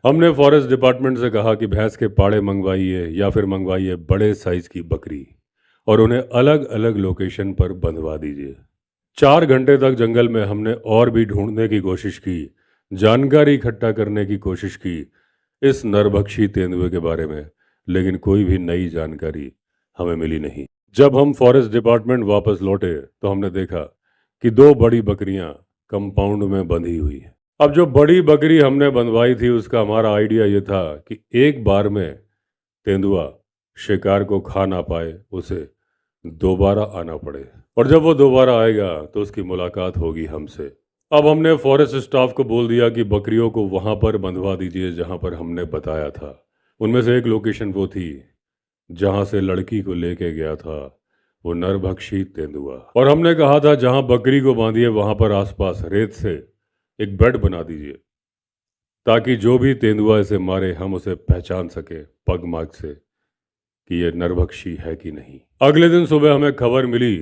हमने forest department से कहा कि भैंस के पाड़े मंगवाइए या फिर मंगवाइए बड़े साइज की बकरी और उन्हें अलग अलग लोकेशन पर बंधवा दीजिए। 4 घंटे तक जंगल में हमने और भी ढूंढने की कोशिश की, जानकारी इकट्ठा करने की कोशिश की इस नरभक्षी तेंदुए के बारे में, लेकिन कोई भी नई जानकारी हमें मिली नहीं। जब हम फॉरेस्ट डिपार्टमेंट वापस लौटे तो हमने देखा कि 2 बड़ी बकरियां कंपाउंड में बंधी हुई हैं। अब जो बड़ी बकरी हमने बंधवाई थी उसका हमारा आइडिया ये था कि एक बार में तेंदुआ शिकार को खा ना पाए, उसे दोबारा आना पड़े, और जब वो दोबारा आएगा तो उसकी मुलाकात होगी हमसे। अब हमने फॉरेस्ट स्टाफ को बोल दिया कि बकरियों को वहां पर बंधवा दीजिए जहां पर हमने बताया था। उनमें से एक लोकेशन वो थी जहां से लड़की को लेके गया था वो नरभक्षी तेंदुआ, और हमने कहा था जहां बकरी को बांधिए वहां पर आसपास रेत से एक बेड बना दीजिए ताकि जो भी तेंदुआ इसे मारे हम उसे पहचान सके पग मार्क से कि ये नरभक्षी है कि नहीं। अगले दिन सुबह हमें खबर मिली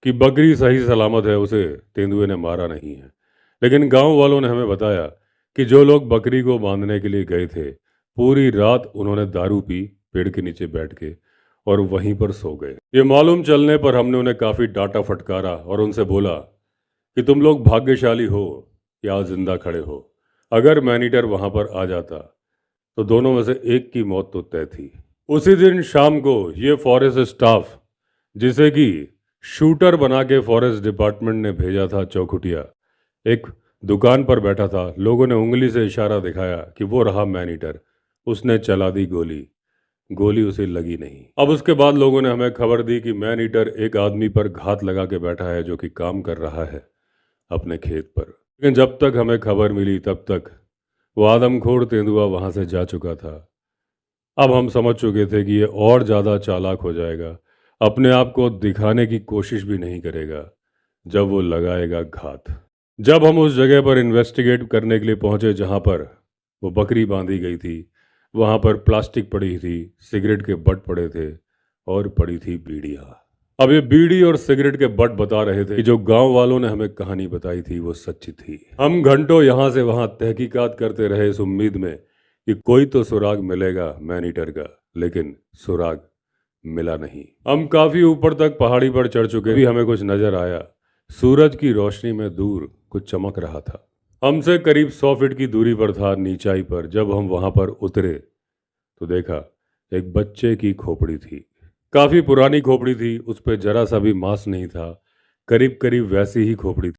कि बकरी सही सलामत है, उसे तेंदुए ने मारा नहीं है। लेकिन गांव वालों ने हमें बताया कि जो लोग बकरी को बांधने के लिए गए थे पूरी रात उन्होंने दारू पी पेड़ के नीचे बैठ के और वहीं पर सो गए। ये मालूम चलने पर हमने उन्हें काफी डांटा फटकारा और उनसे बोला कि तुम लोग भाग्यशाली हो कि आज जिंदा खड़े हो। अगर मैनीटर वहां पर आ जाता तो दोनों में से एक की मौत तो तय थी। उसी दिन शाम को ये फॉरेस्ट स्टाफ, जिसे कि शूटर बना के फॉरेस्ट डिपार्टमेंट ने भेजा था चौखुटिया, एक दुकान पर बैठा था। लोगों ने उंगली से इशारा दिखाया कि वो रहा मैनीटर। उसने चला दी गोली, गोली उसे लगी नहीं। अब उसके बाद लोगों ने हमें खबर दी कि मैनीटर एक आदमी पर घात लगा के बैठा है जो कि काम कर रहा है अपने खेत पर। लेकिन जब तक हमें खबर मिली तब तक वो आदमखोर तेंदुआ वहां से जा चुका था। अब हम समझ चुके थे कि ये और ज़्यादा चालाक हो जाएगा, अपने आप को दिखाने की कोशिश भी नहीं करेगा जब वो लगाएगा घात। जब हम उस जगह पर इन्वेस्टिगेट करने के लिए पहुंचे जहां पर वो बकरी बांधी गई थी, वहां पर प्लास्टिक पड़ी थी, सिगरेट के बट पड़े थे और पड़ी थी बीड़ियाँ। अब ये बीड़ी और सिगरेट के बट बता रहे थे कि जो गांव वालों ने हमें कहानी बताई थी वो सच्ची थी। हम घंटों यहाँ से वहां तहकीकात करते रहे इस उम्मीद में कि कोई तो सुराग मिलेगा मैनीटर का, लेकिन सुराग मिला नहीं। हम काफी ऊपर तक पहाड़ी पर चढ़ चुके भी हमें कुछ नजर आया। सूरज की रोशनी में दूर कुछ चमक रहा था। हमसे करीब 100 फीट की दूरी पर था, नीचाई पर। जब हम वहां पर उतरे तो देखा एक बच्चे की खोपड़ी थी। काफी पुरानी खोपड़ी थी, उस पर जरा सा भी मांस नहीं था। करीब करीब वैसी ही खोपड़ी थी।